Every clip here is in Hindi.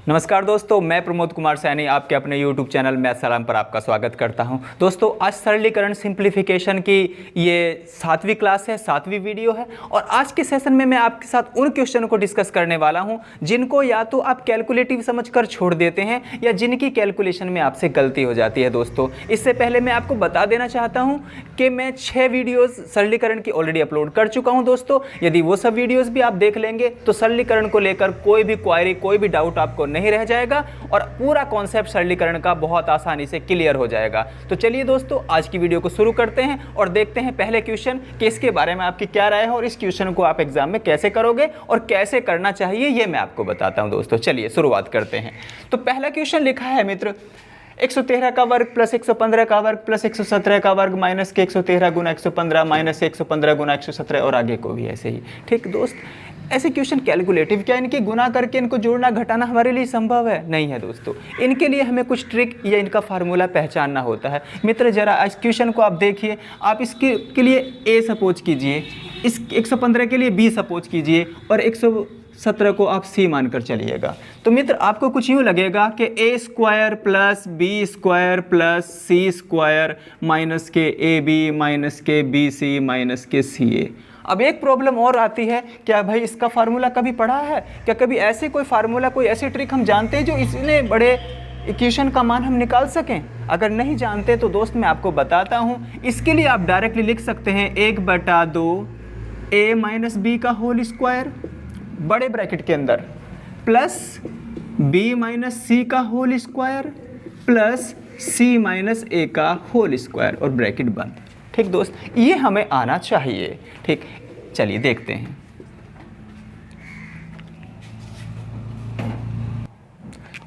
नमस्कार दोस्तों, मैं प्रमोद कुमार सैनी आपके अपने YouTube चैनल मैथ सलाम पर आपका स्वागत करता हूं। दोस्तों, आज सरलीकरण सिंप्लीफिकेशन की ये 7वीं क्लास है, 7वीं वीडियो है और आज के सेशन में मैं आपके साथ उन क्वेश्चनों को डिस्कस करने वाला हूं जिनको या तो आप कैलकुलेटिव समझकर छोड़ देते हैं या जिनकी कैलकुलेशन में आपसे गलती हो जाती है। दोस्तों, इससे पहले मैं आपको बता देना चाहता हूँ कि मैं 6 वीडियोज़ सरलीकरण की ऑलरेडी अपलोड कर चुका हूँ। दोस्तों, यदि वो सब वीडियोज़ भी आप देख लेंगे तो सरलीकरण को लेकर कोई भी क्वायरी, कोई भी डाउट आपको नहीं रह जाएगा और पूरा कॉन्सेप्ट सरलीकरण का बहुत आसानी से क्लियर हो जाएगा। तो चलिए दोस्तों, आज की वीडियो को शुरू करते हैं और देखते हैं पहले क्वेश्चन कि इसके बारे में आपकी क्या राय है और इस क्वेश्चन को आप एग्जाम में कैसे करोगे और कैसे करना चाहिए ये मैं आपको बताता हूं। दोस्तों, चलिए शुरुआत करते हैं। तो पहला क्वेश्चन लिखा है मित्र, 113 का वर्ग प्लस 115 का वर्ग प्लस 117 का वर्ग माइनस के 113 गुना 115 माइनस 115 गुना 117 और आगे को भी ऐसे ही। ठीक दोस्त, ऐसे क्वेश्चन कैलकुलेटिव, क्या इनकी गुना करके इनको जोड़ना घटाना हमारे लिए संभव है? नहीं है दोस्तों। इनके लिए हमें कुछ ट्रिक या इनका फार्मूला पहचानना होता है। मित्र, जरा इस क्वेश्चन को आप देखिए। आप इसके लिए ए सपोज कीजिए, इस 115 के लिए बी सपोज कीजिए और 117 को आप सी मानकर चलिएगा। तो मित्र, आपको कुछ यूँ लगेगा कि A square plus B square plus C square minus के ए बी माइनस के बी सी माइनस के सी ए। अब एक प्रॉब्लम और आती है, क्या भाई इसका फार्मूला कभी पढ़ा है? क्या कभी ऐसे कोई फार्मूला, कोई ऐसी ट्रिक हम जानते हैं जो इतने बड़े इक्वेशन का मान हम निकाल सकें? अगर नहीं जानते तो दोस्त मैं आपको बताता हूँ। इसके लिए आप डायरेक्टली लिख सकते हैं 1/2 ए माइनस बी का होल स्क्वायर बड़े ब्रैकेट के अंदर प्लस बी माइनस सी का होल स्क्वायर प्लस सी माइनस ए का होल स्क्वायर और ब्रैकेट बंद। ठीक दोस्त, ये हमें आना चाहिए। ठीक, चलिए देखते हैं।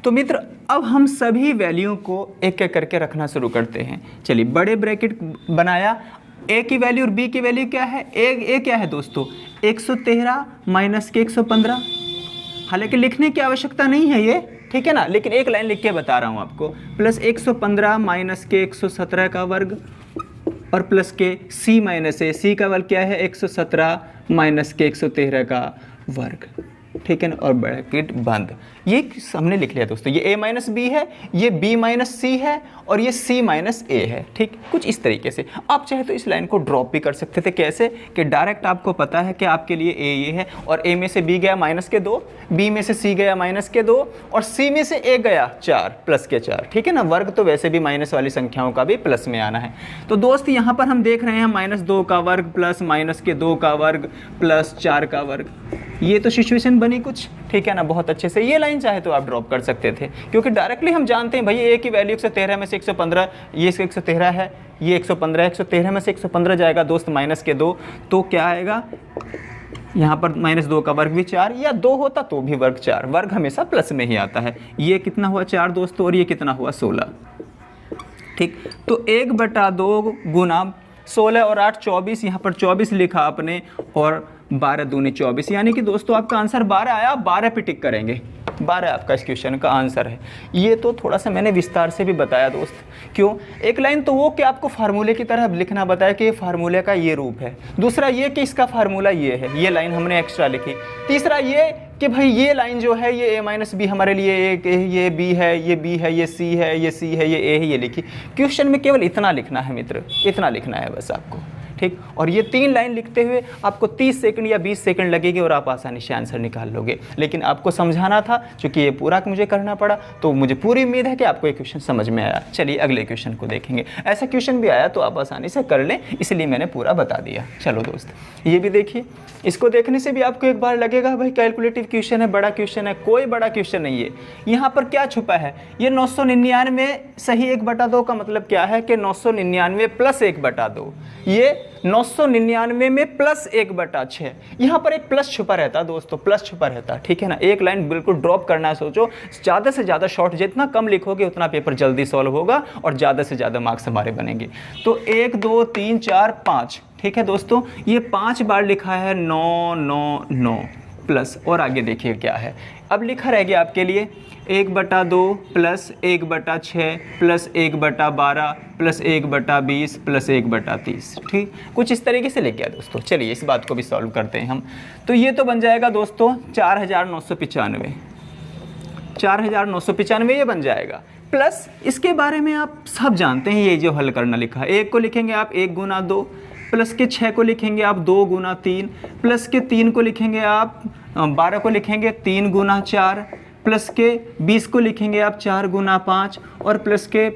तो मित्र, अब हम सभी वैल्यू को एक एक करके रखना शुरू करते हैं। चलिए, बड़े ब्रैकेट बनाया। ए की वैल्यू और बी की वैल्यू क्या है? ए क्या है दोस्तों? 113 माइनस के 115। हालांकि लिखने की आवश्यकता नहीं है ये, ठीक है ना, लेकिन एक लाइन लिख के बता रहा हूँ आपको। प्लस 115 माइनस के 117 का वर्ग और प्लस के सी माइनस ए, सी का वर्ग क्या है? 117 माइनस के 113 का वर्ग। ठीक है ना, और ब्रैकेट बंद। ये हमने लिख लिया दोस्तों। ये a माइनस बी है, ये b माइनस सी है और ये c माइनस ए है। ठीक, कुछ इस तरीके से। आप चाहे तो इस लाइन को ड्रॉप भी कर सकते थे। कैसे? कि डायरेक्ट आपको पता है कि आपके लिए a ये है और a में से b गया माइनस के 2, b में से c गया माइनस के 2 और c में से a गया 4 प्लस के 4। ठीक है ना, वर्ग तो वैसे भी माइनस वाली संख्याओं का भी प्लस में आना है। तो दोस्त, यहाँ पर हम देख रहे हैं -2 का वर्ग प्लस माइनस के 2 का वर्ग प्लस 4 का वर्ग। ये तो सिचुएशन बनी कुछ, ठीक है ना, बहुत अच्छे से। ये लाइन चाहे तो आप ड्रॉप कर सकते थे क्योंकि डायरेक्टली हम जानते हैं भाई ए की वैल्यू 113 में से 115, ये 113 है, ये 115 है, 113 में से 115 जाएगा दोस्त माइनस के 2, तो क्या आएगा यहाँ पर? -2 का वर्ग भी 4, या 2 होता तो भी वर्ग 4। वर्ग हमेशा प्लस में ही आता है। ये कितना हुआ? 4 दोस्तों, और ये कितना हुआ? 16। ठीक, तो 1/2 गुना 16 और 8 24, यहाँ पर 24 लिखा आपने और 12 दूनी 24, यानी कि दोस्तों आपका आंसर 12 आया। 12 पे टिक करेंगे। 12 आपका इस क्वेश्चन का आंसर है। ये तो थोड़ा सा मैंने विस्तार से भी बताया दोस्त। क्यों? एक लाइन तो वो कि आपको फार्मूले की तरह लिखना बताया कि ये फार्मूले का ये रूप है। दूसरा ये कि इसका फार्मूला ये है, ये लाइन हमने एक्स्ट्रा लिखी। तीसरा ये कि भाई ये लाइन जो है ये a माइनस बी हमारे लिए ये b है, ये b है, ये c है, ये c है, ये a है, ये लिखी। क्वेश्चन में केवल इतना लिखना है मित्र, इतना लिखना है बस आपको। ठीक, और ये 3 लाइन लिखते हुए आपको 30 सेकंड या 20 सेकंड लगेगी और आप आसानी से आंसर निकाल लोगे। लेकिन आपको समझाना था, चूँकि ये पूरा मुझे करना पड़ा, तो मुझे पूरी उम्मीद है कि आपको ये क्वेश्चन समझ में आया। चलिए अगले क्वेश्चन को देखेंगे। ऐसा क्वेश्चन भी आया तो आप आसानी से कर लें, इसलिए मैंने पूरा बता दिया। चलो दोस्त, ये भी देखिए। इसको देखने से भी आपको एक बार लगेगा भाई कैलकुलेटिव क्वेश्चन है, बड़ा क्वेश्चन है। कोई बड़ा क्वेश्चन नहीं है। यहाँ पर क्या छुपा है? ये 999 सही 1/2 का मतलब क्या है कि 999 प्लस 1/2। ये 999 में प्लस 1/6। यहाँ पर एक प्लस छुपा रहता है दोस्तों, प्लस छुपा रहता है। ठीक है ना, एक लाइन बिल्कुल ड्रॉप करना है। सोचो, ज़्यादा से ज़्यादा शॉर्ट, जितना कम लिखोगे उतना पेपर जल्दी सॉल्व होगा और ज़्यादा से ज़्यादा मार्क्स हमारे बनेंगे। तो 1 2 3 4 5। ठीक है दोस्तों, ये 5 बार लिखा है 9 9 9 प्लस, और आगे देखिए क्या है। अब लिखा रह गया आपके लिए 1/2 प्लस 1/6 प्लस 1/12 प्लस 1/20 प्लस 1/30। ठीक, कुछ इस तरीके से लिख गया दोस्तों। चलिए इस बात को भी सॉल्व करते हैं हम। तो ये तो बन जाएगा दोस्तों 4995। 4995 ये बन जाएगा। प्लस इसके बारे में आप सब जानते हैं, ये जो हल करना लिखा है, 1 को लिखेंगे आप 1 गुना 2, प्लस के 6 को लिखेंगे आप 2 गुना 3, प्लस के 3 को लिखेंगे आप 12 को लिखेंगे 3 गुना 4, प्लस के 20 को लिखेंगे आप 4 गुना 5, और प्लस के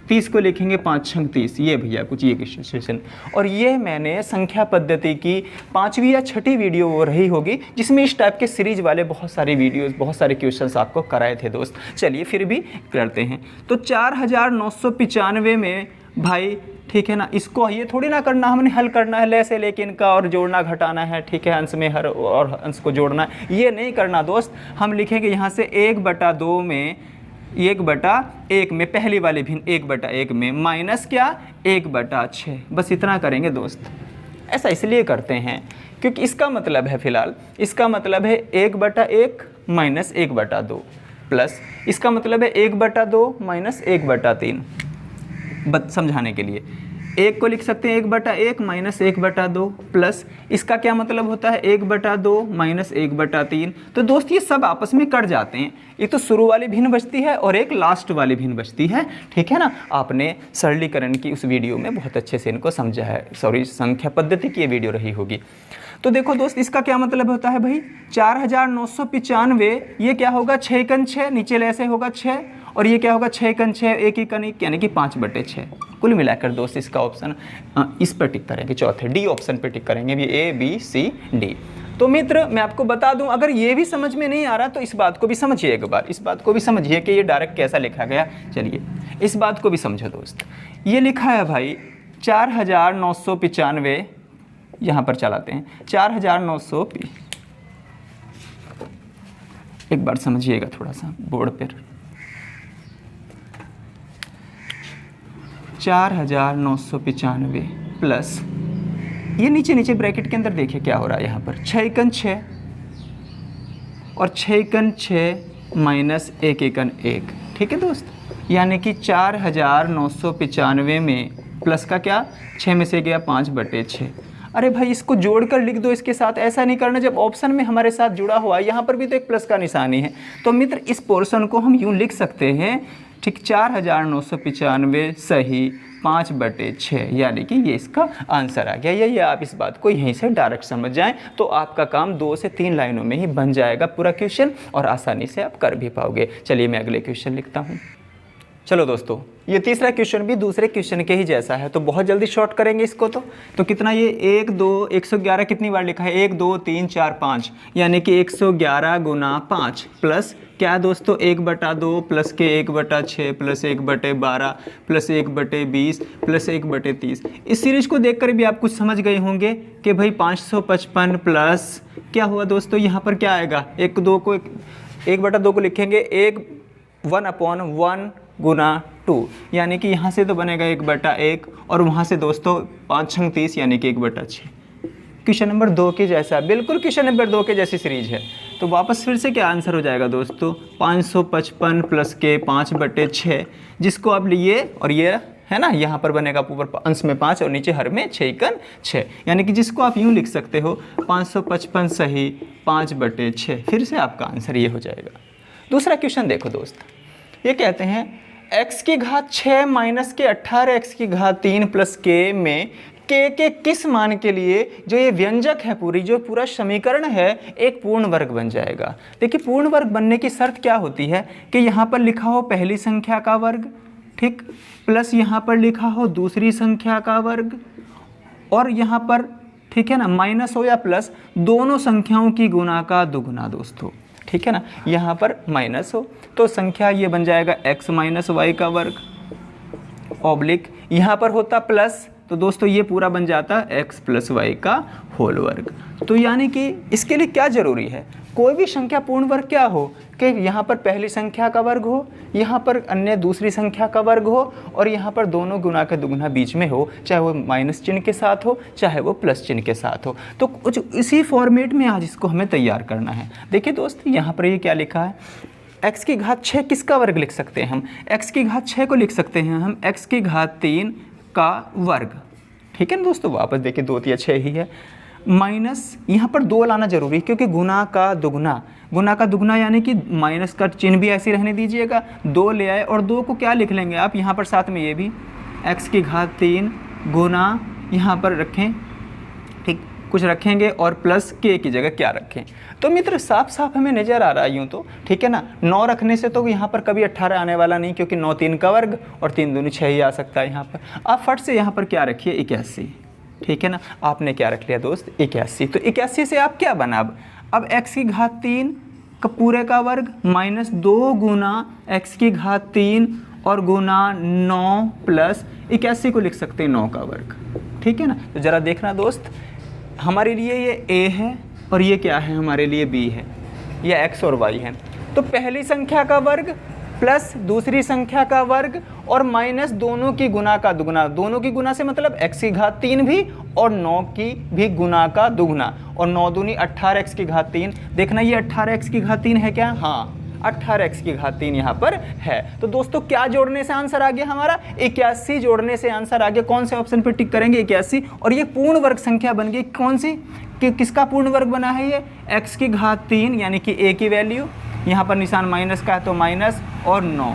30 को लिखेंगे 5 छंग 30। ये भैया कुछ ये क्वेश्चन। और ये मैंने संख्या पद्धति की 5वीं या 6ठी वीडियो वो रही होगी जिसमें इस टाइप के सीरीज वाले बहुत सारे वीडियोस, बहुत सारे क्वेश्चंस आपको कराए थे दोस्त। चलिए फिर भी करते हैं। तो 4995 में भाई, ठीक है ना, इसको ये थोड़ी ना करना हमने हल करना है ले से लेके इनका और जोड़ना घटाना है, ठीक है, अंश में हर और अंश को जोड़ना है, ये नहीं करना दोस्त। हम लिखेंगे यहाँ से 1/2 में 1/1 में पहली वाली भिन्न 1/1 में माइनस क्या 1/6, बस इतना करेंगे दोस्त। ऐसा इसलिए करते हैं क्योंकि इसका मतलब है, फिलहाल इसका मतलब है 1/1 माइनस 1/2, प्लस इसका मतलब है 1/2 माइनस 1/3। बस समझाने के लिए 1 को लिख सकते हैं 1/1 माइनस 1/2, प्लस इसका क्या मतलब होता है 1/2 माइनस 1/3। तो दोस्त ये सब आपस में कट जाते हैं, एक तो शुरू वाली भिन्न बचती है और एक लास्ट वाली भिन्न बचती है, ठीक है ना। आपने सरलीकरण की उस वीडियो में बहुत अच्छे से इनको समझा है, सॉरी संख्या पद्धति की ये वीडियो रही होगी। तो देखो दोस्त, इसका क्या मतलब होता है भाई 4995, ये क्या होगा 6 × 6, नीचे ऐसे होगा 6, और ये क्या होगा 6 × 6 1 × 1 यानी कि 5/6। कुल मिलाकर दोस्त इसका ऑप्शन इस पर टिक करेंगे, चौथे डी ऑप्शन पर टिक करेंगे, ये A B C D। तो मित्र मैं आपको बता दूं, अगर ये भी समझ में नहीं आ रहा तो इस बात को भी समझिए एक बार, इस बात को भी समझिए कि ये डायरेक्ट कैसा लिखा गया। चलिए इस बात को भी समझो दोस्त। ये लिखा है भाई 4995, यहाँ पर चलाते हैं 4900, एक बार समझिएगा थोड़ा सा बोर्ड पर। 4995 प्लस ये नीचे नीचे ब्रैकेट के अंदर देखिए क्या हो रहा है, यहाँ पर 6 × 6 और 6 × 6 माइनस 1 × 1, ठीक है दोस्त। यानी कि 4995 में प्लस का क्या 6 में से गया 5/6। अरे भाई इसको जोड़कर लिख दो इसके साथ, ऐसा नहीं करना जब ऑप्शन में हमारे साथ जुड़ा हुआ है, यहाँ पर भी तो एक प्लस का निशानी है। तो मित्र इस पोर्शन को हम यूँ लिख सकते हैं, ठीक, 4995 सही 5/6, यानी कि ये इसका आंसर आ गया। ये आप इस बात को यहीं से डायरेक्ट समझ जाएं तो आपका काम 2 से 3 लाइनों में ही बन जाएगा पूरा क्वेश्चन, और आसानी से आप कर भी पाओगे। चलिए मैं अगले क्वेश्चन लिखता हूँ। चलो दोस्तों, ये तीसरा क्वेश्चन भी दूसरे क्वेश्चन के ही जैसा है, तो बहुत जल्दी शॉर्ट करेंगे इसको। तो कितना ये 1 2 111 कितनी बार लिखा है 1 2 3 4 5, यानी कि 111 गुना 5, प्लस क्या दोस्तों 1/2 प्लस के 1/6 प्लस 1/12 प्लस 1/20 प्लस 1/30। इस सीरीज को देखकर भी आप कुछ समझ गए होंगे कि भाई 555 प्लस क्या हुआ दोस्तों, यहाँ पर क्या आएगा 1/2 को लिखेंगे 1/1 गुना 2, यानी कि यहाँ से तो बनेगा 1/1 और वहाँ से दोस्तों 5 छंग 30 यानी कि 1/6। क्वेश्चन नंबर 2 के जैसा, बिल्कुल क्वेश्चन नंबर 2 के जैसी सीरीज है। तो वापस फिर से क्या आंसर हो जाएगा दोस्तों 555 प्लस के 5/6, जिसको आप लिए और ये है ना, यहाँ पर बनेगा ऊपर अंश में 5 और नीचे हर में 6 × 6, यानी कि जिसको आप यूँ लिख सकते हो 555 सही 5/6। फिर से आपका आंसर ये हो जाएगा। दूसरा क्वेश्चन देखो दोस्त, ये कहते हैं x की घात 6 माइनस के 18 x की घात 3 प्लस k में k के किस मान के लिए जो ये व्यंजक है जो पूरा समीकरण है एक पूर्ण वर्ग बन जाएगा। देखिए पूर्ण वर्ग बनने की शर्त क्या होती है कि यहाँ पर लिखा हो पहली संख्या का वर्ग, ठीक, प्लस यहाँ पर लिखा हो दूसरी संख्या का वर्ग, और यहाँ पर ठीक है ना माइनस हो या प्लस दोनों संख्याओं की गुणा का दुगुना दोस्तों, ठीक है ना। यहाँ पर माइनस हो तो संख्या ये बन जाएगा x माइनस वाई का वर्ग, ऑब्लिक यहाँ पर होता प्लस तो दोस्तों ये पूरा बन जाता x प्लस वाई का होल वर्ग। तो यानी कि इसके लिए क्या ज़रूरी है, कोई भी संख्या पूर्ण वर्ग क्या हो कि यहाँ पर पहली संख्या का वर्ग हो, यहाँ पर अन्य दूसरी संख्या का वर्ग हो, और यहाँ पर दोनों गुना का दुगुना बीच में हो, चाहे वो माइनस चिन्ह के साथ हो चाहे वो प्लस चिन्ह के साथ हो। तो कुछ इसी फॉर्मेट में आज इसको हमें तैयार करना है। देखिए दोस्त यहाँ पर ये क्या लिखा है, x की घात 6 किसका वर्ग लिख सकते हैं हम, x की घात 6 को लिख सकते हैं हम x की घात 3 का वर्ग, ठीक है ना दोस्तों। वापस देखिए 2 × 6 ही है, माइनस यहाँ पर 2 लाना जरूरी है क्योंकि गुना का दुगना यानी कि माइनस का चिन्ह भी ऐसे रहने दीजिएगा, 2 ले आए और 2 को क्या लिख लेंगे आप यहाँ पर साथ में ये भी x³ गुना यहाँ पर रखें, ठीक, कुछ रखेंगे और प्लस k की जगह क्या रखें। तो मित्र साफ साफ हमें नज़र आ रहा है यूँ तो, ठीक है ना। 9 रखने से तो यहाँ पर कभी 18 आने वाला नहीं क्योंकि 9 3 का वर्ग और 3 दूनी 6 ही आ सकता है यहाँ पर। आप फट से यहाँ पर क्या रखिए 81, ठीक है ना। आपने क्या रख लिया दोस्त 81। तो 81 से आप क्या बना अब x³ का पूरे का वर्ग माइनस 2 गुना x³ और गुना 9 प्लस 81 को लिख सकते हैं 9 का वर्ग, ठीक है ना। तो ज़रा देखना दोस्त, हमारे लिए ये a है और ये क्या है हमारे लिए b है, ये x और y है। तो पहली संख्या का वर्ग प्लस दूसरी संख्या का वर्ग और माइनस दोनों की गुना का दुगना, दोनों की गुना से मतलब x³ भी और 9 की भी गुना का दुगना, और 9 दूनी 18x³ देखना ये 18x³ है क्या, हाँ 18x³ यहाँ पर है। तो दोस्तों क्या जोड़ने से आंसर आ गया हमारा 81, जोड़ने से आंसर आ गया। कौन से ऑप्शन पर टिक करेंगे 81, और ये पूर्ण वर्ग संख्या बन गई। कौन सी, कि किसका पूर्ण वर्ग बना है ये x³ यानी कि a की वैल्यू, यहाँ पर निशान माइनस का है तो माइनस, और 9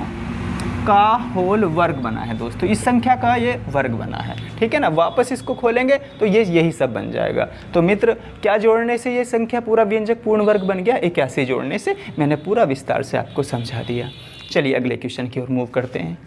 का होल वर्ग बना है दोस्तों, इस संख्या का ये वर्ग बना है, ठीक है ना। वापस इसको खोलेंगे तो ये यही सब बन जाएगा। तो मित्र क्या जोड़ने से ये संख्या पूरा व्यंजक पूर्ण वर्ग बन गया, 81 जोड़ने से। मैंने पूरा विस्तार से आपको समझा दिया। चलिए अगले क्वेश्चन की ओर मूव करते हैं।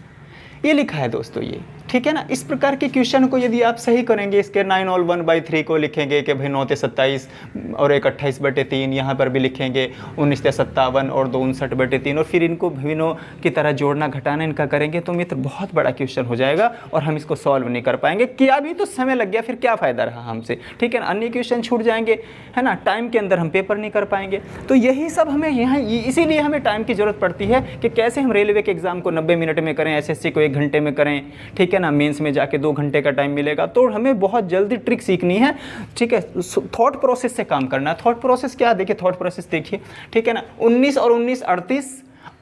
ये लिखा है दोस्तों ये, ठीक है ना। इस प्रकार के क्वेश्चन को यदि आप सही करेंगे, इसके 9 और 1/3 को लिखेंगे कि भाई 9 × 27 और 1 28/3, यहाँ पर भी लिखेंगे 19 × 57 और 2 59/3, और फिर इनको भिन्नों की तरह जोड़ना घटाना इनका करेंगे तो मित्र बहुत बड़ा क्वेश्चन हो जाएगा और हम इसको सॉल्व नहीं कर पाएंगे। किया भी तो समय लग गया, फिर क्या फ़ायदा रहा हमसे, ठीक है ना। अन्य क्वेश्चन छूट जाएंगे, है ना, टाइम के अंदर हम पेपर नहीं कर पाएंगे। तो यही सब हमें यहाँ, इसीलिए हमें टाइम की ज़रूरत पड़ती है कि कैसे हम रेलवे के एग्ज़ाम को 90 मिनट में करें, SSC को 1 घंटे में करें, ठीक है ना। मेंस में जाके 2 घंटे का टाइम मिलेगा। तो हमें बहुत जल्दी ट्रिक सीखनी है, ठीक है। थॉट प्रोसेस से काम करना है। थॉट प्रोसेस क्या, देखिए थॉट प्रोसेस देखिए, ठीक है ना। 19 और 19 38,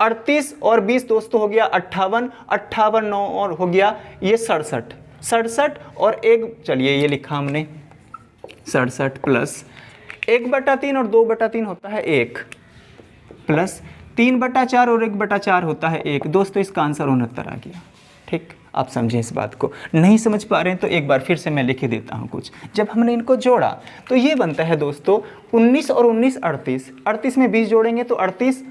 38 और 20 दोस्तों हो गया 58, 58 9 और हो गया ये 67, 67 और 1, चलिए ये लिखा हमने 67 प्लस 1/3 और 2/3 होता है 1, प्लस 3/4 और 1/4 होता है 1। दोस्तों इसका आंसर 69 आ गया, ठीक। आप समझें इस बात को, नहीं समझ पा रहे हैं तो एक बार फिर से मैं लिख ही देता हूँ कुछ। जब हमने इनको जोड़ा तो ये बनता है दोस्तों 19 और 19 38, 38 में 20 जोड़ेंगे तो 38,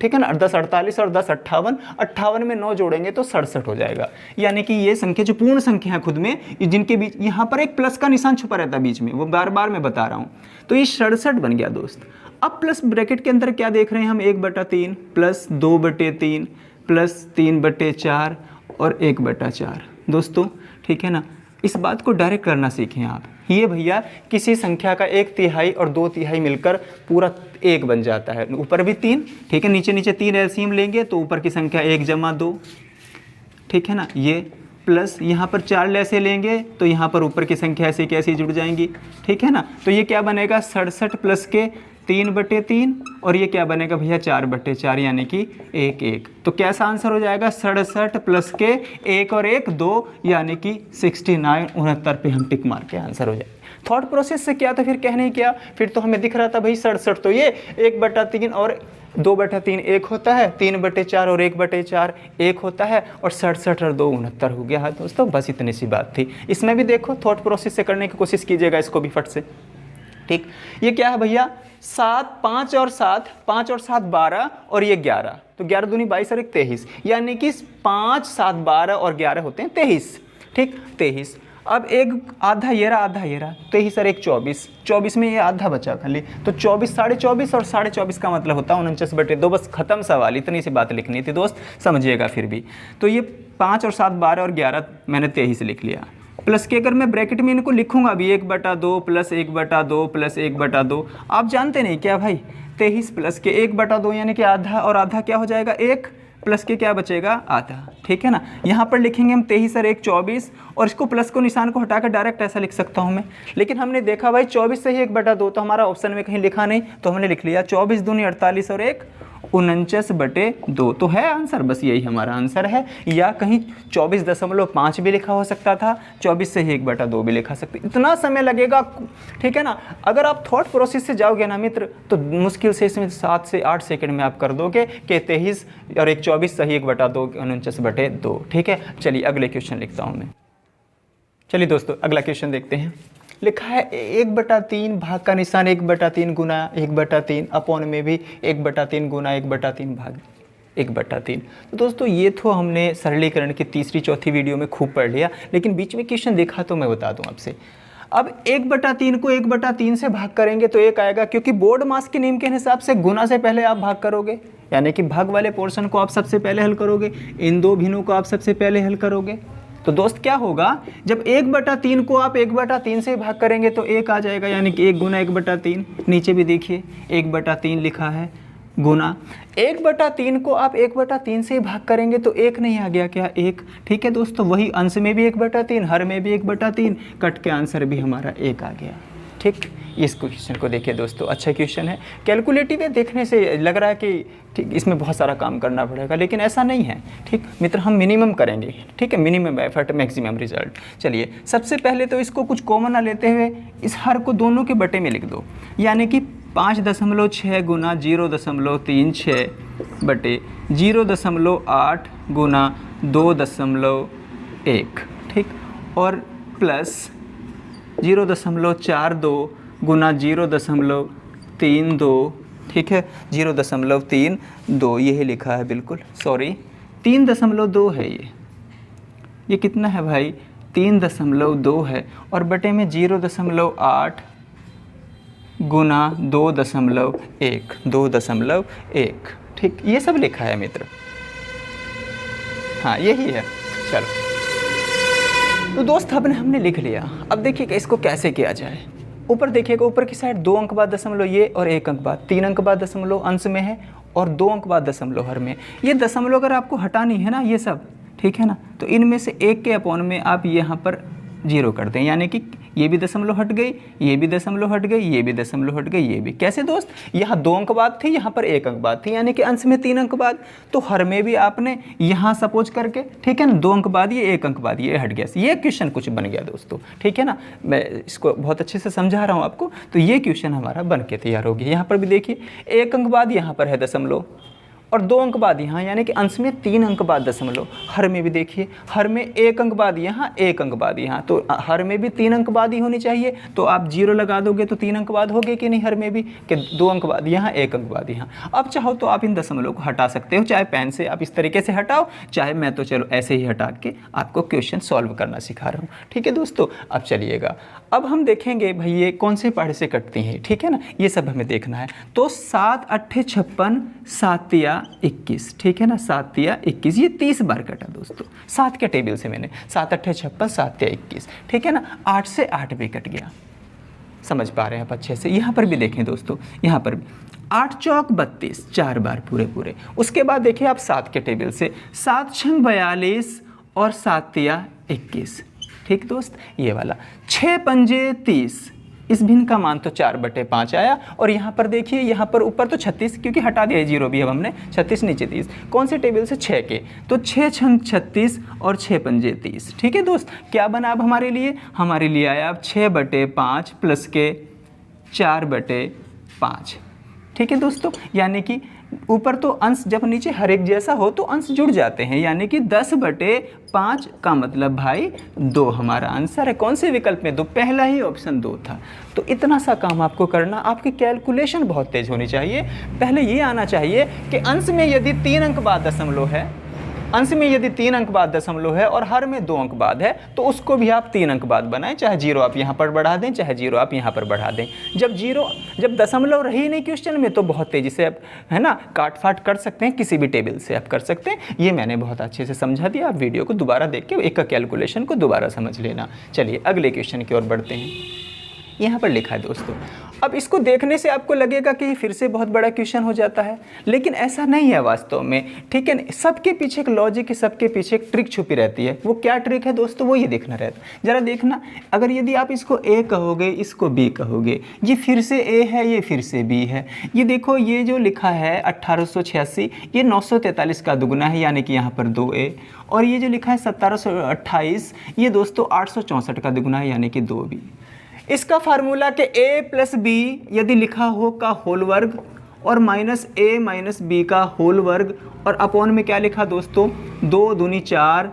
ठीक है ना। 10 48 और 10 58, 58 में 9 जोड़ेंगे तो 67 हो जाएगा। यानी कि ये संख्या जो पूर्ण संख्या है खुद में, जिनके बीच यहाँ पर एक प्लस का निशान छुपा रहता है बीच में, वो बार बार मैं बता रहा हूँ। तो ये 67 बन गया दोस्त। अब प्लस ब्रैकेट के अंदर क्या देख रहे हैं हम, 1/3 प्लस 2/3 प्लस 3/4 और 1/4 दोस्तों, ठीक है ना। इस बात को डायरेक्ट करना सीखें आप। ये भैया किसी संख्या का 1/3 और 2/3 मिलकर पूरा 1 बन जाता है। ऊपर भी 3, ठीक है, नीचे नीचे 3 एलसीएम लेंगे तो ऊपर की संख्या 1 + 2, ठीक है ना। ये प्लस यहाँ पर 4 ऐसे लेंगे तो यहाँ पर ऊपर की संख्या ऐसे कैसे जुड़ जाएंगी, ठीक है ना। तो ये क्या बनेगा 67 प्लस के 3/3 और ये क्या बनेगा भैया 4/4 यानी कि 1 1। तो कैसा आंसर हो जाएगा 67 प्लस के 1 और 1 2 यानी कि 69, 69 पे हम टिक मार के आंसर हो जाएगा। थॉट प्रोसेस से क्या था फिर कहने क्या, फिर तो हमें दिख रहा था भाई 67 तो ये 1/3 और 2/3 1 होता है, 3/4 और 1/4 1 होता है, और 67 और 2 69 हो गया है दोस्तों। बस इतनी सी बात थी। इसमें भी देखो थॉट प्रोसेस से करने की कोशिश कीजिएगा इसको भी फट से, ठीक। ये क्या है भैया 7, 5 और 7, 5 और 7 12 और ये 11, तो 11 दूनी 22 और 1 23, यानी कि 5 7 12 और 11 होते हैं 23, ठीक 23। अब एक आधा ये रहा, आधा ये रहा, 23 और 1 24, 24 में ये आधा बचा खाली, तो 24 24.5 और 24.5 का मतलब होता है 49/2। बस खत्म सवाल, इतनी सी बात लिखनी थी दोस्त, समझिएगा फिर भी। तो ये 5 और 7 12 और 11 मैंने 23 लिख लिया। प्लस के अगर मैं ब्रैकेट में इनको लिखूंगा अभी 1/2 प्लस 1/2 प्लस 1/2, आप जानते नहीं क्या भाई 23 प्लस के 1/2 यानी कि आधा, और आधा क्या हो जाएगा 1, प्लस के क्या बचेगा आधा, ठीक है ना। यहाँ पर लिखेंगे हम 23 और 1 24, और इसको प्लस को निशान को हटाकर डायरेक्ट ऐसा लिख सकता हूँ मैं, लेकिन हमने देखा भाई 24 से ही 1/2 तो हमारा ऑप्शन में कहीं लिखा नहीं, तो हमने लिख लिया 24 दूनी 48 और 1 49/2 तो है आंसर, बस यही हमारा आंसर है। या कहीं 24.5 भी लिखा हो सकता था, 24 से ही 1/2 भी लिखा सकते, इतना समय लगेगा, ठीक है ना। अगर आप थॉट प्रोसेस से जाओगे ना मित्र तो मुश्किल से इसमें 7 से 8 सेकंड में आप कर दोगे कि 23 और 24 सही 1/2 49/2, ठीक है। चलिए अगले क्वेश्चन लिखता हूँ मैं। चलिए दोस्तों अगला क्वेश्चन देखते हैं। लिखा है 1/3 भाग का निशान 1/3 गुना 1/3 अपॉन में भी 1/3 गुना 1/3 भाग 1/3। तो दोस्तों ये तो हमने सरलीकरण की तीसरी चौथी वीडियो में खूब पढ़ लिया, लेकिन बीच में क्वेश्चन देखा तो मैं बता दूं आपसे। अब 1/3 को 1/3 से भाग करेंगे तो 1 आएगा, क्योंकि बोर्ड मास के नियम के हिसाब से गुना से पहले आप भाग करोगे, यानी कि भाग वाले पोर्शन को आप सबसे पहले हल करोगे, इन दो भिन्नों को आप सबसे पहले हल करोगे। तो दोस्त क्या होगा, जब 1/3 को आप 1/3 से भाग करेंगे तो 1 आ जाएगा, यानी कि 1 गुना 1/3। नीचे भी देखिए 1/3 लिखा है, गुना 1/3 को आप 1/3 से भाग करेंगे तो 1 नहीं आ गया क्या, 1, ठीक है दोस्तों। वही अंश में भी 1/3, हर में भी 1/3, कट के आंसर भी हमारा 1 आ गया, ठीक। इस क्वेश्चन को देखिए दोस्तों, अच्छा क्वेश्चन है। कैलकुलेटिव है, देखने से लग रहा है कि ठीक इसमें बहुत सारा काम करना पड़ेगा, लेकिन ऐसा नहीं है, ठीक मित्र। हम मिनिमम करेंगे, ठीक है, मिनिमम एफर्ट मैक्सिमम रिजल्ट। चलिए सबसे पहले तो इसको कुछ कॉमन ना लेते हुए इस हर को दोनों के बटे में लिख दो, यानी कि 5.6 गुना 0.36 बटे 0.8 गुना 2.1, ठीक, और प्लस 0.42 गुना 0.32, ठीक है, 0.32 यही लिखा है, बिल्कुल सॉरी 3.2 है ये कितना है भाई, 3.2 है, और बटे में 0.8 गुना 2.1, ठीक, ये सब लिखा है मित्र, हाँ यही है। चलो तो दोस्त हमने लिख लिया। अब देखिएगा इसको कैसे किया जाए। ऊपर देखिएगा, ऊपर की साइड 2 अंक बाद दशमलव ये और 1 अंक बाद, 3 अंक बाद दशमलव अंश में है और 2 अंक बाद दशमलव हर में। ये दशमलव अगर आपको हटानी है ना, ये सब ठीक है ना, तो इनमें से 1 के अपॉन में आप यहाँ पर 0 कर दें, यानी कि ये भी दशमलव हट गई, ये भी दशमलव हट गई, ये भी दशमलव हट गई, ये भी। कैसे दोस्त, यहाँ 2 अंक बाद थी, यहाँ पर 1 अंक बाद थी, यानी कि अंश में 3 अंक बाद, तो हर में भी आपने यहाँ सपोज करके, ठीक है ना, 2 अंक बाद ये 1 अंक बाद ये हट गया। ये क्वेश्चन कुछ बन गया दोस्तों, ठीक है ना। मैं इसको बहुत अच्छे से समझा रहा हूँ आपको, तो ये क्वेश्चन हमारा बन के तैयार हो गया। यहाँ पर भी देखिए 1 अंक बाद यहाँ पर है दशमलव और 2 अंक बाद यहाँ, यानी कि अंश में 3 अंक बाद दशमलव। हर में भी देखिए, हर में 1 अंक बाद यहाँ, 1 अंक बाद यहाँ, तो हर में भी 3 अंक बाद ही होनी चाहिए। तो आप 0 लगा दोगे तो 3 अंक बाद हो गए कि नहीं, हर में भी, कि 2 अंक बाद यहाँ, 1 अंक बाद यहाँ। अब चाहो तो आप इन दशमलव को हटा सकते हो, चाहे पेन से आप इस तरीके से हटाओ, चाहे मैं तो चलो ऐसे ही हटा के आपको क्वेश्चन सॉल्व करना सिखा रहा हूँ, ठीक है दोस्तों। अब चलिएगा, अब हम देखेंगे भाई ये कौन से पहाड़े से कटती हैं, ठीक है ना, ये सब हमें देखना है। तो 7 8 56 7 या 21, ठीक है ना, 7 या 21, ये 30 बार कटा दोस्तों। 7 के टेबल से मैंने 7 8 56 7 या 21, ठीक है ना। 8 से 8 भी कट गया, समझ पा रहे हैं आप अच्छे से। यहाँ पर भी देखें दोस्तों, यहाँ पर भी 8 चौक 32, 4 बार पूरे पूरे। उसके बाद देखिए आप 7 के टेबल से 7 6 42 और 7 या 21, ठीक दोस्त, ये वाला 6 पंजे 30, इस भिन्न का मान तो 4/5 आया। और यहाँ पर देखिए, यहाँ पर ऊपर तो 36, क्योंकि हटा दिया 0 भी अब हमने, 36 नीचे 30, कौन से टेबल से, 6 के, तो 6 छंग 36 और 6 पंजे 30, ठीक है दोस्त। क्या बना अब हमारे लिए आया अब 6/5 प्लस के 4/5, ठीक है दोस्तों। यानी कि ऊपर तो अंश जब नीचे हर एक जैसा हो तो अंश जुड़ जाते हैं, यानी कि 10/5 का मतलब भाई 2 हमारा आंसर है। कौन से विकल्प में 2, पहला ही ऑप्शन 2 था। तो इतना सा काम आपको करना, आपकी कैलकुलेशन बहुत तेज होनी चाहिए। पहले ये आना चाहिए कि अंश में यदि 3 अंक बाद दशमलव है, अंश में यदि 3 अंक बाद दशमलव है और हर में 2 अंक बाद है, तो उसको भी आप 3 अंक बाद बनाएं, चाहे 0 आप यहाँ पर बढ़ा दें, चाहे 0 आप यहाँ पर बढ़ा दें। जब दशमलव रही नहीं क्वेश्चन में, तो बहुत तेज़ी से आप, है ना, काट फाट कर सकते हैं, किसी भी टेबल से आप कर सकते हैं। ये मैंने बहुत अच्छे से समझा दिया, आप वीडियो को दोबारा देख के एक का कैलकुलेशन को दोबारा समझ लेना। चलिए अगले क्वेश्चन की ओर बढ़ते हैं। यहाँ पर लिखा है दोस्तों। अब इसको देखने से आपको लगेगा कि फिर से बहुत बड़ा क्वेश्चन हो जाता है, लेकिन ऐसा नहीं है वास्तव में, ठीक है। सबके पीछे एक लॉजिक है, सबके पीछे एक ट्रिक छुपी रहती है। वो क्या ट्रिक है दोस्तों, वो ये देखना रहता है। ज़रा देखना, अगर यदि आप इसको ए कहोगे, इसको बी कहोगे, ये फिर से ए है, ये फिर से बी है। ये देखो, ये जो लिखा है 1886, ये 943 का दुगुना है, यानी कि यहाँ पर 2a। और ये जो लिखा है 1728, ये दोस्तों 864 का दुगुना है, यानी कि 2b। इसका फार्मूला के a प्लस बी यदि लिखा हो का होल वर्ग और माइनस a माइनस बी का होल वर्ग और अपॉन में क्या लिखा दोस्तों, 2 दूनी 4,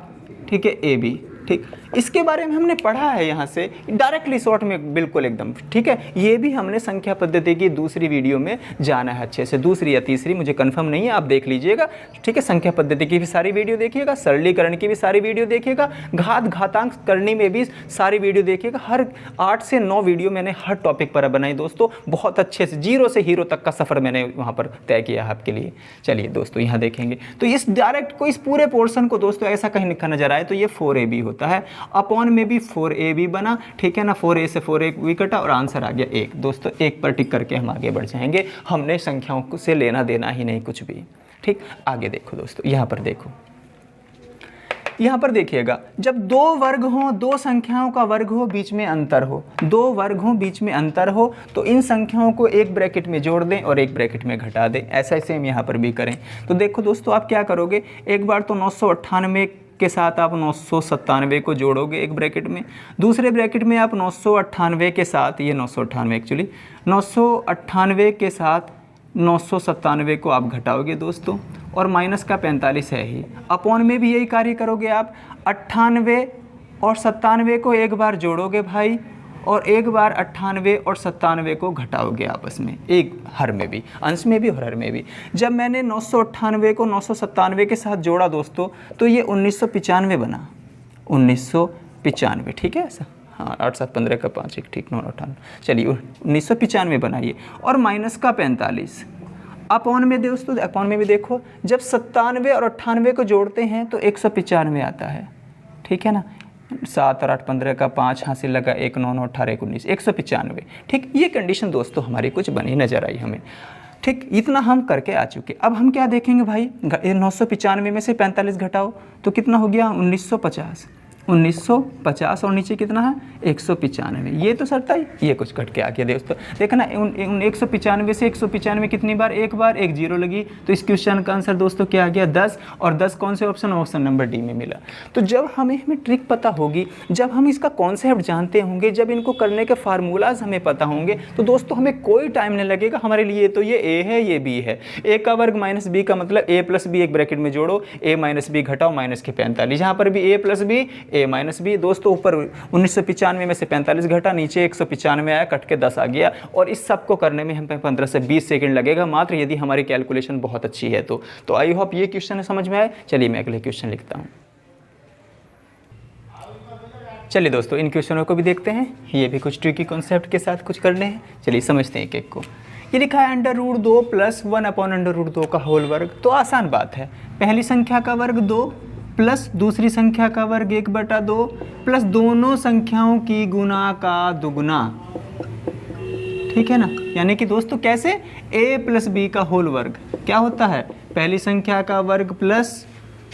ठीक है, ए बी। ठीक, इसके बारे में हमने पढ़ा है यहाँ से डायरेक्टली शॉर्ट में, बिल्कुल एकदम, ठीक है। ये भी हमने संख्या पद्धति की दूसरी वीडियो में जाना है अच्छे से, दूसरी या तीसरी मुझे कंफर्म नहीं है, आप देख लीजिएगा, ठीक है। संख्या पद्धति की भी सारी वीडियो देखिएगा, सरलीकरण की भी सारी वीडियो देखिएगा, घातांक करने में भी सारी वीडियो देखिएगा। हर 8 से 9 वीडियो मैंने हर टॉपिक पर बनाई दोस्तों, बहुत अच्छे से, जीरो से हीरो तक का सफ़र मैंने वहाँ पर तय किया है आपके लिए। चलिए दोस्तों, यहाँ देखेंगे तो इस डायरेक्ट को, इस पूरे पोर्शन को दोस्तों ऐसा कहीं लिखा नजर आए तो ये 4ab होता है। अपॉन में भी 4ab बना, ठीक है ना, 4a से 4ab कटा और आंसर आ गया 1। दोस्तों 1 पर टिक करके हम आगे बढ़ जाएंगे, हमने संख्याओं से लेना देना ही नहीं कुछ भी। ठीक, आगे देखो दोस्तों, यहाँ पर देखो, यहाँ पर देखिएगा, जब 2 वर्ग हो, 2 संख्याओं का वर्ग हो, बीच में अंतर हो, 2 वर्ग हो, बीच में अंतर हो, तो इन संख्याओं को एक ब्रैकेट में जोड़ दें और एक ब्रैकेट में घटा दें। ऐसा ही सेम यहाँ पर भी करें। तो देखो दोस्तों, आप क्या करोगे, एक बार तो 998 के साथ आप 997 को जोड़ोगे एक ब्रैकेट में, दूसरे ब्रैकेट में आप 998 के साथ, ये 998 एक्चुअली, 998 के साथ 997 को आप घटाओगे दोस्तों, और माइनस का 45 है ही। अपॉन में भी यही कार्य करोगे आप, 98 और 97 को एक बार जोड़ोगे भाई, और एक बार 98 और 97 को घटाओगे आपस में, एक हर में भी, अंश में भी और हर में भी। जब मैंने 998 को 997 के साथ जोड़ा दोस्तों, तो ये 1995 बना, 1995, ठीक है ऐसा, हाँ, 8 7 15 का 5 1, ठीक, 998, चलिए 1995 बनाइए, और माइनस का 45। अपॉन में दोस्तों, अपॉन में भी देखो, जब 97 और 98 को जोड़ते हैं तो 195 आता है, ठीक है ना। 7 और 8 15 का 5 हासिल लगा, 1 9 9 18 19, 195। ठीक, ये कंडीशन दोस्तों हमारी कुछ बनी नजर आई हमें। ठीक, इतना हम करके आ चुके। अब हम क्या देखेंगे भाई, 995 में से 45 घटाओ तो कितना हो गया, 1950, 1950, और नीचे कितना है, 195। ये तो सरता ही, ये कुछ कट के आ गया दोस्तों। देखना, उन 195 से 195 कितनी बार, एक बार, एक जीरो लगी, तो इस क्वेश्चन का आंसर दोस्तों क्या आ गया, 10। और 10 कौन से ऑप्शन, ऑप्शन नंबर डी में मिला। तो जब हमें ट्रिक पता होगी, जब हम इसका कॉन्सेप्ट जानते होंगे, जब इनको करने के फार्मूलाज हमें पता होंगे, तो दोस्तों हमें कोई टाइम नहीं लगेगा हमारे लिए। तो ये ए है, ये बी है, ए का वर्ग माइनस बी का मतलब ए प्लस बी एक ब्रैकेट में जोड़ो, ए माइनस बी घटाओ, माइनस के 45, यहाँ पर भी ए प्लस बी, ए माइनस बी। दोस्तों ऊपर 1995 में से 45 घटा, नीचे 195 आया, कट के 10 आ गया। और इस सब को करने में हमें 15 से 20 सेकंड लगेगा मात्र, यदि हमारी कैलकुलेशन बहुत अच्छी है तो आई होप ये क्वेश्चन समझ में आए। चलिए मैं अगले क्वेश्चन लिखता हूँ। चलिए दोस्तों, इन क्वेश्चनों को भी देखते हैं, ये भी कुछ ट्रिकी कॉन्सेप्ट के साथ कुछ करने हैं। चलिए समझते हैं एक एक को। ये लिखा है √2 + 1/√2 का होल वर्ग। तो आसान बात है, पहली संख्या का वर्ग 2 प्लस दूसरी संख्या का वर्ग 1/2 प्लस दोनों संख्याओं की गुना का दुगुना, ठीक है ना। यानी कि दोस्तों कैसे, a प्लस बी का होल वर्ग क्या होता है, पहली संख्या का वर्ग प्लस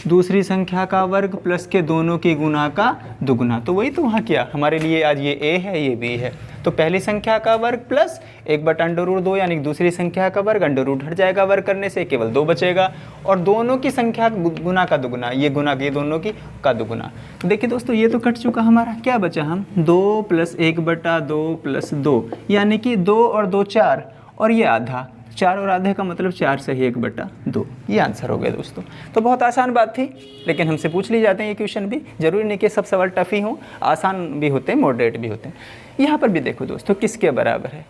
दूसरी संख्या का वर्ग प्लस के दोनों की गुना का दुगुना। तो वही तो वहाँ किया हमारे लिए, आज ये a है, ये b है। तो पहली संख्या का वर्ग प्लस 1/√2, यानी दूसरी संख्या का वर्ग, अंडर हट जाएगा वर्ग करने से, केवल 2 बचेगा, और दोनों की संख्या गुना का दुगुना, ये गुना ये दोनों की का दुगुना। तो देखिए दोस्तों, ये तो कट चुका हमारा, क्या बचा, हम 2 + 1/2 + 2, यानी कि 2 और 2 4, और ये आधा, 4 और आधे का मतलब 4 से ही 1/2, ये आंसर हो गया दोस्तों। तो बहुत आसान बात थी, लेकिन हमसे पूछ ली जाते हैं ये क्वेश्चन भी, जरूरी नहीं कि सब सवाल टफ ही हों, आसान भी होते हैं, मॉडरेट भी होते हैं। यहाँ पर भी देखो दोस्तों, किसके बराबर है,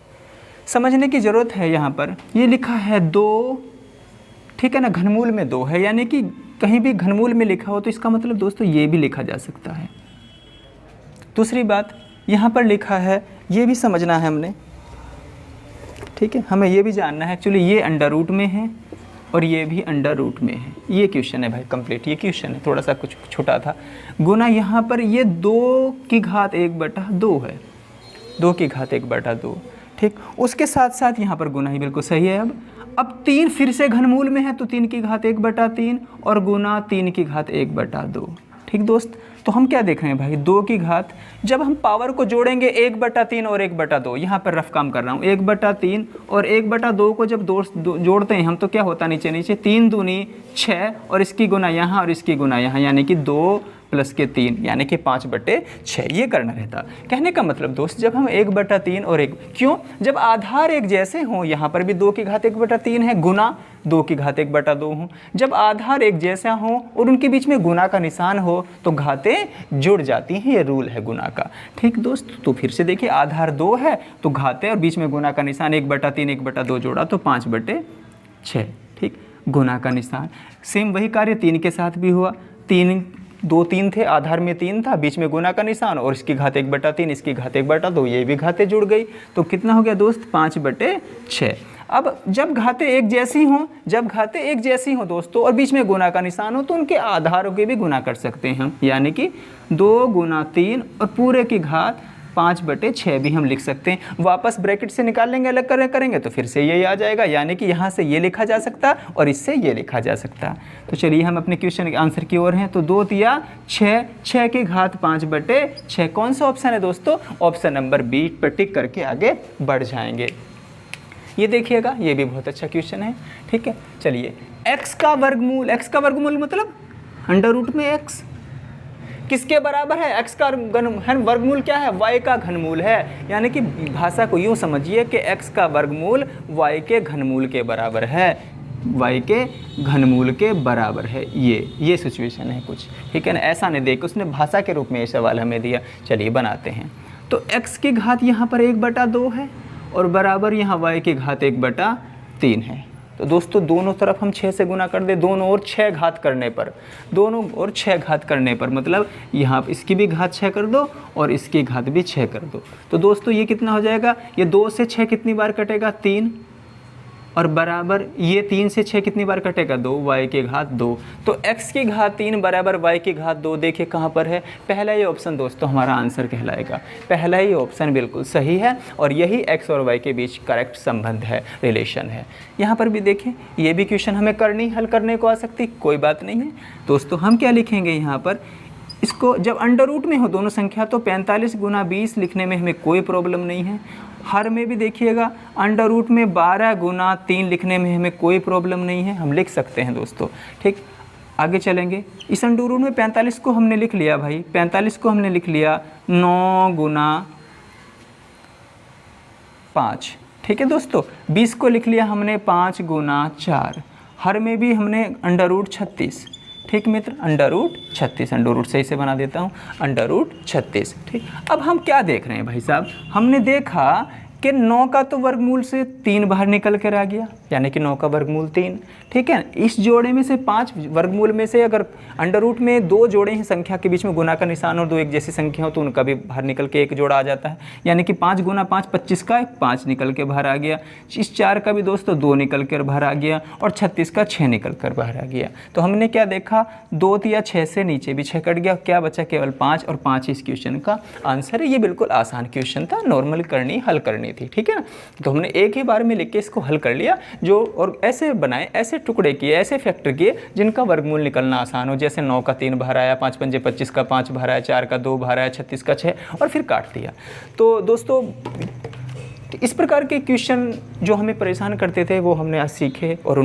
समझने की ज़रूरत है। यहाँ पर ये लिखा है 2, ठीक है ना, घनमूल में 2 है, यानी कि कहीं भी घनमूल में लिखा हो तो इसका मतलब दोस्तों ये भी लिखा जा सकता है। दूसरी बात, यहाँ पर लिखा है, ये भी समझना है हमने, ठीक है, हमें ये भी जानना है एक्चुअली, ये अंडर रूट में है और ये भी अंडर रूट में है। ये क्वेश्चन है भाई कंप्लीट, ये क्वेश्चन है, थोड़ा सा कुछ छोटा था। गुना यहाँ पर ये 2 की घात 1/2 है, 2 की घात 1/2। ठीक, उसके साथ साथ यहाँ पर गुना ही बिल्कुल सही है। अब 3 फिर से घनमूल में है तो 3 की घात 1/3 और गुना 3 की घात 1/2। ठीक दोस्त, तो हम क्या देख रहे हैं भाई, 2 की घात, जब हम पावर को जोड़ेंगे 1/3 और 1/2, यहाँ पर रफ काम कर रहा हूँ, 1/3 और 1/2 को जब जोड़ते हैं हम तो क्या होता है नीचे नीचे 3 दूनी 6 और इसकी गुना यहाँ और इसकी गुना यहाँ, यानी कि 2 + के 3 यानी कि 5/6 ये करना रहता। कहने का मतलब दोस्त, जब हम 1/3 और 1 क्यों, जब आधार एक जैसे हों, यहाँ पर भी 2 की घात 1/3 है गुना 2 की घात 1/2 हो, जब आधार एक जैसा हो और उनके बीच में गुना का निशान हो तो घातें जुड़ जाती हैं, ये रूल है गुना का। ठीक दोस्त, तो फिर से देखिए, आधार 2 है तो घातें और बीच में गुना का निशान 1/3 1/2 जोड़ा तो 5/6। ठीक, गुना का निशान, सेम वही कार्य 3 के साथ भी हुआ, 3 थे, आधार में 3 था, बीच में गुना का निशान और इसकी घात 1/3 इसकी घात 1/2, ये भी घातें जुड़ गई तो कितना हो गया दोस्त, 5/6। अब जब घातें एक जैसी हों दोस्तों और बीच में गुना का निशान हो तो उनके आधारों के भी गुना कर सकते हैं हम, यानी कि 2 × 3 और पूरे की घात 5/6 भी हम लिख सकते हैं। वापस ब्रैकेट से निकाल लेंगे, अलग करेंगे तो फिर से यही आ जाएगा, यानी कि यहाँ से ये लिखा जा सकता और इससे ये लिखा जा सकता। तो चलिए हम अपने क्वेश्चन के आंसर की ओर हैं। तो 2 × 6, 6 की घात 5/6, कौन सा ऑप्शन है दोस्तों, ऑप्शन नंबर बी पर टिक करके आगे बढ़ जाएंगे। ये देखिएगा, ये भी बहुत अच्छा क्वेश्चन है। ठीक है, चलिए x का वर्गमूल मतलब √ में x किसके बराबर है, x का वर्गमूल क्या है, y का घनमूल है, यानी कि भाषा को यूँ समझिए कि x का वर्गमूल y के घनमूल के बराबर है, y के घनमूल के बराबर है। ये सिचुएशन है कुछ, ठीक है ना, ऐसा नहीं देख उसने भाषा के रूप में ये सवाल हमें दिया। चलिए बनाते हैं। तो x की घात यहाँ पर 1/2 है और बराबर यहाँ y की घात 1/3 है। तो दोस्तों दोनों तरफ हम 6 से गुना कर दे, दोनों ओर 6 घात करने पर मतलब यहाँ इसकी भी घात 6 कर दो और इसकी घात भी 6 कर दो। तो दोस्तों ये कितना हो जाएगा, ये 2 से 6 कितनी बार कटेगा, 3, और बराबर ये 3 से 6 कितनी बार कटेगा, 2, y की घात 2। तो x की घात 3 बराबर y की घात 2, देखिए कहाँ पर है, पहला ही ऑप्शन दोस्तों हमारा आंसर कहलाएगा। पहला ही ऑप्शन बिल्कुल सही है और यही x और y के बीच करेक्ट संबंध है, रिलेशन है। यहाँ पर भी देखें, ये भी क्वेश्चन हमें हल करने को आ सकती, कोई बात नहीं है दोस्तों। हम क्या लिखेंगे यहाँ पर, इसको जब √ में हो दोनों संख्या तो 45 × 20 लिखने में हमें कोई प्रॉब्लम नहीं है। हर में भी देखिएगा √ में 12 × 3 लिखने में हमें कोई प्रॉब्लम नहीं है, हम लिख सकते हैं दोस्तों। ठीक, आगे चलेंगे। इस √ में 45 को हमने लिख लिया भाई, 45 को हमने लिख लिया 9 × 5। ठीक है दोस्तों, 20 को लिख लिया हमने 5 × 4। हर में भी हमने √ 36। ठीक मित्र, √36 सही से बना देता हूँ, √36। ठीक, अब हम क्या देख रहे हैं भाई साहब, हमने देखा कि 9 का तो वर्गमूल से 3 बाहर निकल कर आ गया, यानी कि 9 का वर्गमूल 3। ठीक है, इस जोड़े में से 5 वर्गमूल में से अगर √ में 2 जोड़े हैं, संख्या के बीच में गुना का निशान और 2 एक जैसी संख्या हो तो उनका भी बाहर निकल के एक जोड़ा आ जाता है, यानी कि 5 × 5 25 का 5 निकल के बाहर आ गया। इस 4 का भी दोस्तों 2 निकल कर बाहर आ गया और 36 का 6 निकल कर बाहर आ गया। तो हमने क्या देखा, 2 या 6 से नीचे भी 6 कट गया, क्या बचा, केवल 5 और 5 इस क्वेश्चन का आंसर है। ये बिल्कुल आसान क्वेश्चन था, नॉर्मल हल करनी थी। ठीक है ना, तो हमने एक ही बार में लिख के इसको हल कर लिया, जो और ऐसे बनाए, ऐसे टुकड़े किए, ऐसे फैक्टर किए जिनका वर्गमूल निकलना आसान हो। जैसे 9 का 3 बाहर आया, 5 × 5 = 25 का 5 बाहर आया, 4 का 2 बाहर आया, 36 का 6 और फिर काट दिया। तो दोस्तों इस प्रकार के क्वेश्चन जो हमें परेशान करते थे वो हमने आज सीखे और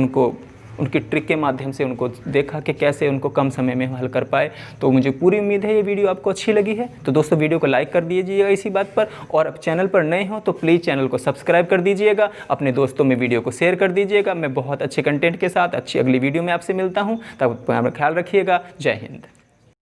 उनकी ट्रिक के माध्यम से उनको देखा कि कैसे उनको कम समय में हल कर पाए। तो मुझे पूरी उम्मीद है ये वीडियो आपको अच्छी लगी है। तो दोस्तों वीडियो को लाइक कर दीजिएगा इसी बात पर, और अब चैनल पर नए हो तो प्लीज़ चैनल को सब्सक्राइब कर दीजिएगा, अपने दोस्तों में वीडियो को शेयर कर दीजिएगा। मैं बहुत अच्छे कंटेंट के साथ अच्छी अगली वीडियो में आपसे मिलता हूँ, तब अपना ख्याल रखिएगा। जय हिंद।